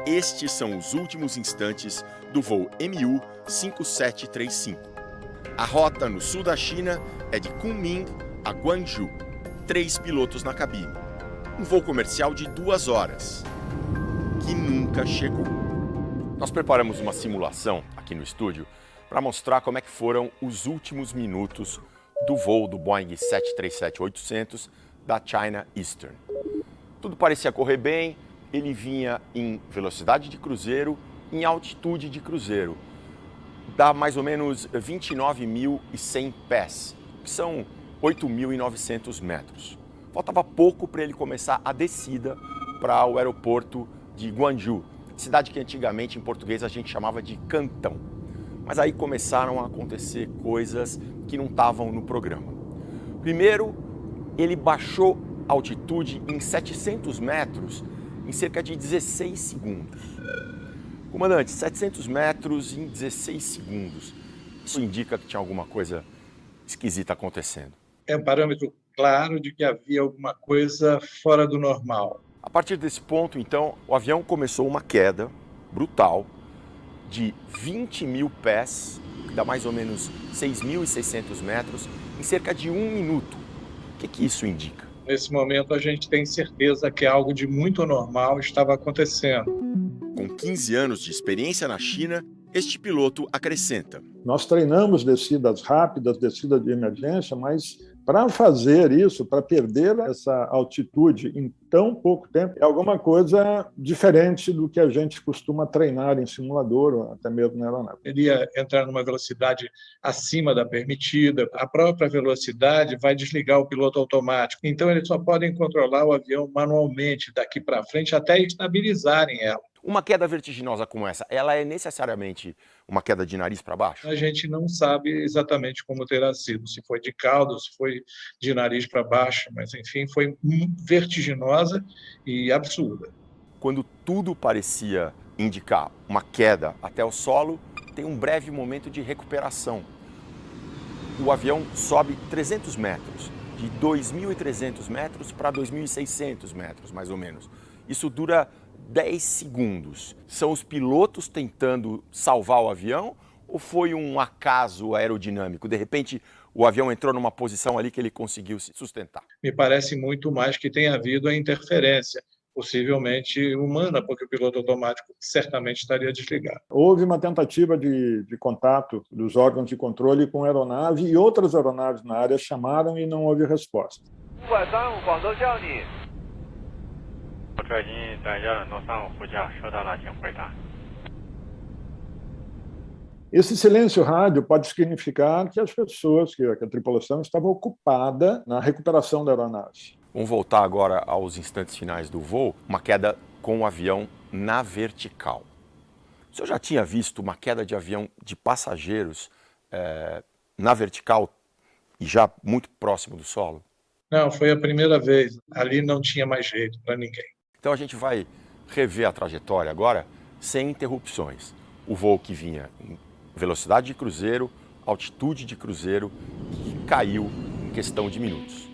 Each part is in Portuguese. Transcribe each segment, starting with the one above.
Estes são os últimos instantes do voo MU 5735. A rota no sul da China é de Kunming a Guangzhou. 3 pilotos na cabine. Um voo comercial de 2 horas, que nunca chegou. Nós preparamos uma simulação aqui no estúdio para mostrar como é que foram os últimos minutos do voo do Boeing 737-800 da China Eastern. Tudo parecia correr bem, ele vinha em velocidade de cruzeiro, em altitude de cruzeiro. Dá mais ou menos 29.100 pés, que são 8.900 metros. Faltava pouco para ele começar a descida para o aeroporto de Guangzhou, cidade que antigamente em português a gente chamava de Cantão. Mas aí começaram a acontecer coisas que não estavam no programa. Primeiro, ele baixou a altitude em 700 metros em cerca de 16 segundos. Comandante, 700 metros em 16 segundos. Isso indica que tinha alguma coisa esquisita acontecendo. É um parâmetro claro de que havia alguma coisa fora do normal. A partir desse ponto, então, o avião começou uma queda brutal de 20.000 pés, que dá mais ou menos 6.600 metros, em cerca de 1 minuto. O que isso indica? Nesse momento, a gente tem certeza que algo de muito anormal estava acontecendo. Com 15 anos de experiência na China, este piloto acrescenta: nós treinamos descidas rápidas, descidas de emergência, mas para fazer isso, para perder essa altitude em tão pouco tempo, é alguma coisa diferente do que a gente costuma treinar em simulador ou até mesmo na aeronave. Ele ia entrar numa velocidade acima da permitida, a própria velocidade vai desligar o piloto automático. Então, eles só podem controlar o avião manualmente daqui para frente até estabilizarem ela. Uma queda vertiginosa como essa, ela é necessariamente uma queda de nariz para baixo? A gente não sabe exatamente como terá sido, se foi de cauda, se foi de nariz para baixo, mas enfim, foi vertiginosa e absurda. Quando tudo parecia indicar uma queda até o solo, tem um breve momento de recuperação. O avião sobe 300 metros, de 2.300 metros para 2.600 metros, mais ou menos. Isso dura 10 segundos. São os pilotos tentando salvar o avião ou foi um acaso aerodinâmico? De repente, o avião entrou numa posição ali que ele conseguiu se sustentar? Me parece muito mais que tenha havido a interferência, possivelmente humana, porque o piloto automático certamente estaria desligado. Houve uma tentativa de contato dos órgãos de controle com a aeronave e outras aeronaves na área chamaram e não houve resposta. Esse silêncio rádio pode significar que as pessoas, que a tripulação estava ocupada na recuperação da aeronave. Vamos voltar agora aos instantes finais do voo, uma queda com o avião na vertical. O senhor já tinha visto uma queda de avião de passageiros na vertical e já muito próximo do solo? Não, foi a primeira vez. Ali não tinha mais jeito para ninguém. Então a gente vai rever a trajetória agora sem interrupções. O voo que vinha em velocidade de cruzeiro, altitude de cruzeiro, que caiu em questão de minutos.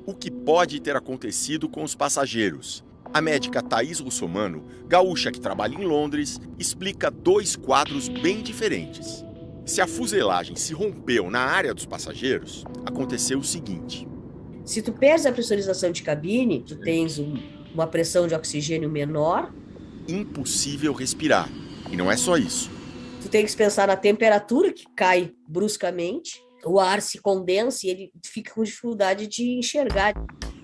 O que pode ter acontecido com os passageiros? A médica Thaís Russomano, gaúcha que trabalha em Londres, explica 2 quadros bem diferentes. Se a fuselagem se rompeu na área dos passageiros, aconteceu o seguinte. Se tu perdes a pressurização de cabine, tu tens uma pressão de oxigênio menor. Impossível respirar. E não é só isso. Tu tem que pensar na temperatura que cai bruscamente. O ar se condensa e ele fica com dificuldade de enxergar.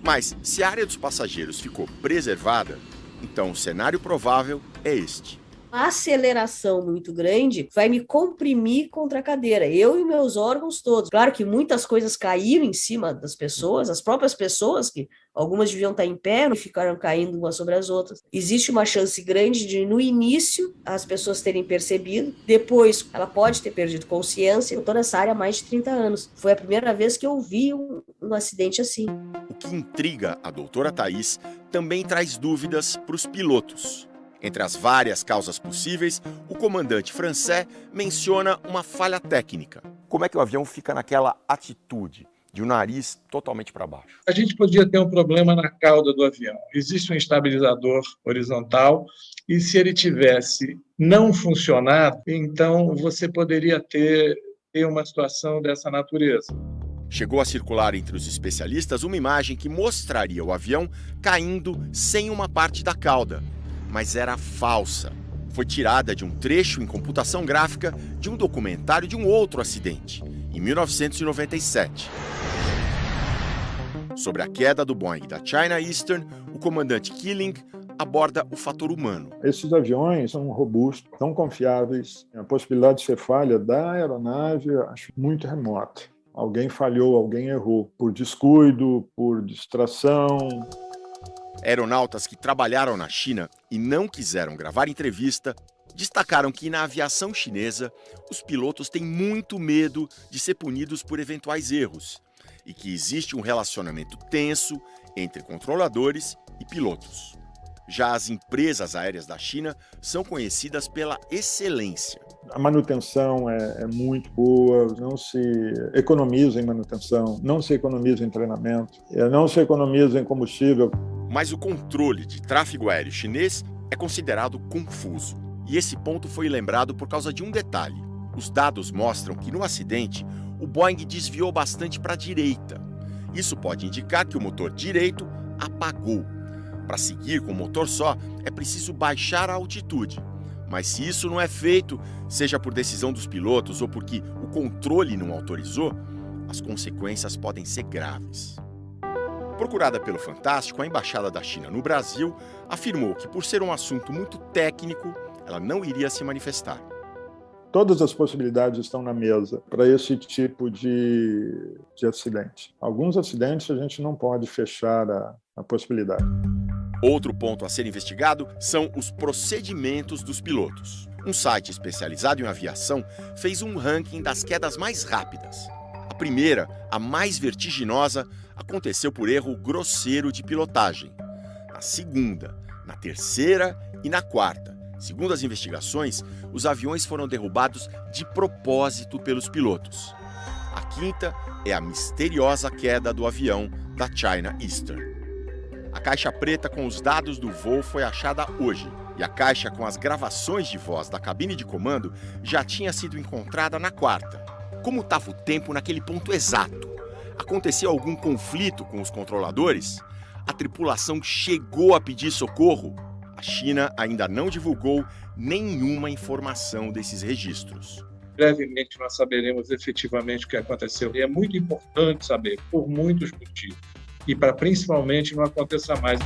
Mas se a área dos passageiros ficou preservada, então o cenário provável é este. A aceleração muito grande vai me comprimir contra a cadeira, eu e meus órgãos todos. Claro que muitas coisas caíram em cima das pessoas, as próprias pessoas, que algumas deviam estar em pé e ficaram caindo umas sobre as outras. Existe uma chance grande de, no início, as pessoas terem percebido, depois ela pode ter perdido consciência. Eu estou nessa área há mais de 30 anos. Foi a primeira vez que eu vi um acidente assim. O que intriga a doutora Thaís também traz dúvidas para os pilotos. Entre as várias causas possíveis, o comandante Francés menciona uma falha técnica. Como é que o avião fica naquela atitude de um nariz totalmente para baixo. A gente podia ter um problema na cauda do avião. Existe um estabilizador horizontal e se ele tivesse não funcionado, então você poderia ter uma situação dessa natureza. Chegou a circular entre os especialistas uma imagem que mostraria o avião caindo sem uma parte da cauda, mas era falsa. Foi tirada de um trecho em computação gráfica de um documentário de um outro acidente, em 1997. Sobre a queda do Boeing da China Eastern, o comandante Killing aborda o fator humano. Esses aviões são robustos, tão confiáveis. A possibilidade de ser falha da aeronave, acho muito remota. Alguém falhou, alguém errou, por descuido, por distração. Aeronautas que trabalharam na China e não quiseram gravar entrevista destacaram que na aviação chinesa os pilotos têm muito medo de ser punidos por eventuais erros e que existe um relacionamento tenso entre controladores e pilotos. Já as empresas aéreas da China são conhecidas pela excelência. A manutenção é muito boa, não se economiza em manutenção, não se economiza em treinamento, não se economiza em combustível. Mas o controle de tráfego aéreo chinês é considerado confuso. E esse ponto foi lembrado por causa de um detalhe. Os dados mostram que no acidente, o Boeing desviou bastante para a direita. Isso pode indicar que o motor direito apagou. Para seguir com o motor só, é preciso baixar a altitude. Mas se isso não é feito, seja por decisão dos pilotos ou porque o controle não autorizou, as consequências podem ser graves. Procurada pelo Fantástico, a Embaixada da China no Brasil afirmou que, por ser um assunto muito técnico, ela não iria se manifestar. Todas as possibilidades estão na mesa para esse tipo de acidente. Alguns acidentes a gente não pode fechar a possibilidade. Outro ponto a ser investigado são os procedimentos dos pilotos. Um site especializado em aviação fez um ranking das quedas mais rápidas. A primeira, a mais vertiginosa, aconteceu por erro grosseiro de pilotagem. Na segunda, na terceira e na quarta, segundo as investigações, os aviões foram derrubados de propósito pelos pilotos. A quinta é a misteriosa queda do avião da China Eastern. A caixa preta com os dados do voo foi achada hoje, e a caixa com as gravações de voz da cabine de comando já tinha sido encontrada na quarta. Como estava o tempo naquele ponto exato? Aconteceu algum conflito com os controladores? A tripulação chegou a pedir socorro? A China ainda não divulgou nenhuma informação desses registros. Brevemente nós saberemos efetivamente o que aconteceu. E é muito importante saber, por muitos motivos. E para principalmente não aconteça mais.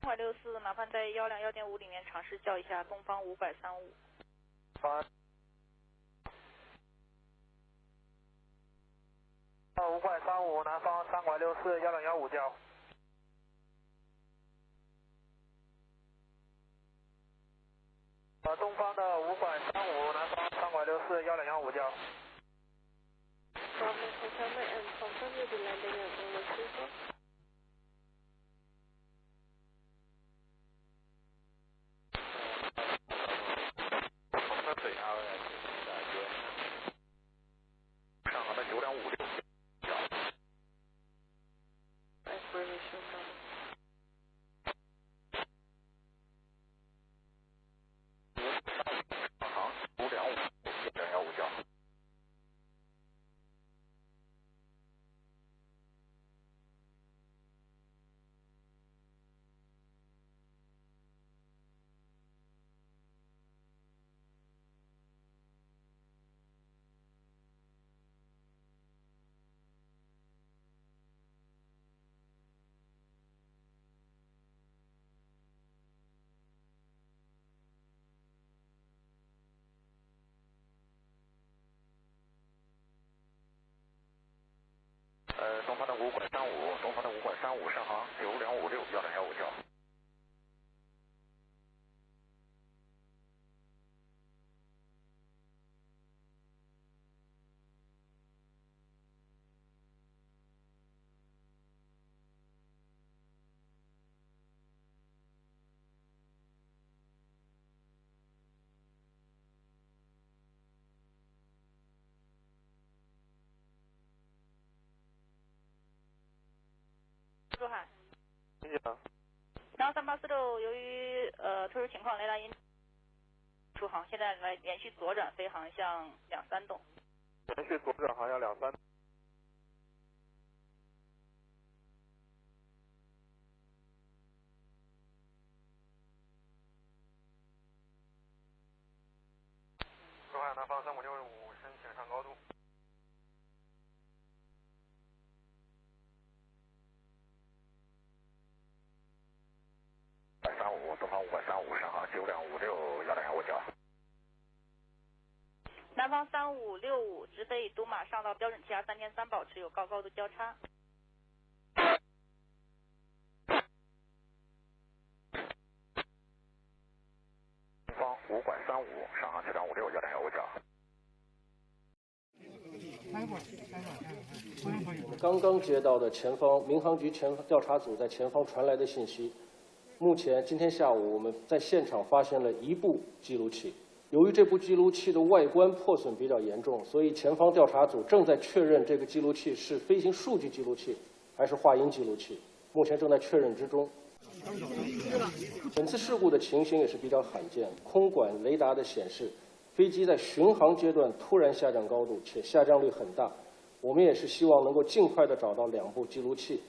364，麻烦在121.5里面尝试叫一下东方535。535，南方364，121.5叫。东方的535，南方364，121.5叫。上航的9.56叫。东方的535，东方的535上航9.56，121.5叫。珠海。听见了。然后3846，由于特殊情况，雷达因出航，现在来连续左转飞航向23栋。连续左转航向23。珠海南方3565，申请上高度。东方535上航9.56，121.5叫。南方3565直飞都马上到标准气压3003，保持有高高度交叉。东方535上航9.56，121.5叫。我们刚刚接到的前方民航局调查组在前方传来的信息，目前今天下午我们在现场发现了一部记录器。由于这部记录器的外观破损比较严重，所以前方调查组正在确认这个记录器是飞行数据记录器还是话音记录器，目前正在确认之中。本次事故的情形也是比较罕见，空管雷达的显示，飞机在巡航阶段突然下降高度，且下降率很大。我们也是希望能够尽快的找到2部记录器，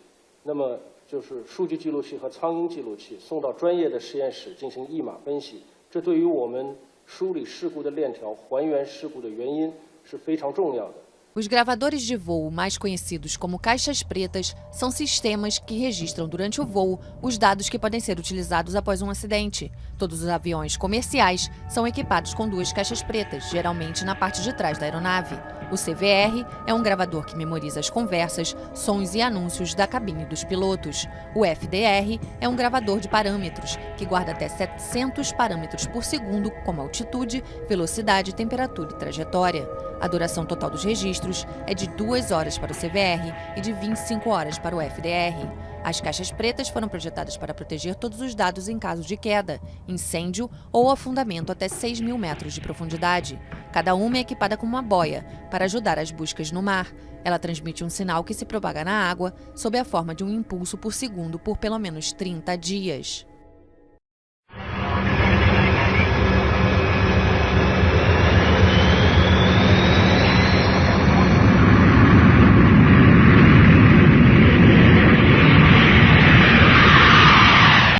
那么就是数据记录器和苍鹰记录器，送到专业的实验室进行一码分析。这对于我们梳理事故的链条、还原事故的原因是非常重要的。Os gravadores de voo, mais conhecidos como caixas pretas, são sistemas que registram durante o voo os dados que podem ser utilizados após um acidente. Todos os aviões comerciais são equipados com 2 caixas pretas, geralmente na parte de trás da aeronave. O CVR é um gravador que memoriza as conversas, sons e anúncios da cabine dos pilotos. O FDR é um gravador de parâmetros, que guarda até 700 parâmetros por segundo, como altitude, velocidade, temperatura e trajetória. A duração total dos registros é de 2 horas para o CVR e de 25 horas para o FDR. As caixas pretas foram projetadas para proteger todos os dados em caso de queda, incêndio ou afundamento até 6.000 metros de profundidade. Cada uma é equipada com uma boia para ajudar as buscas no mar. Ela transmite um sinal que se propaga na água sob a forma de um impulso por segundo por pelo menos 30 dias.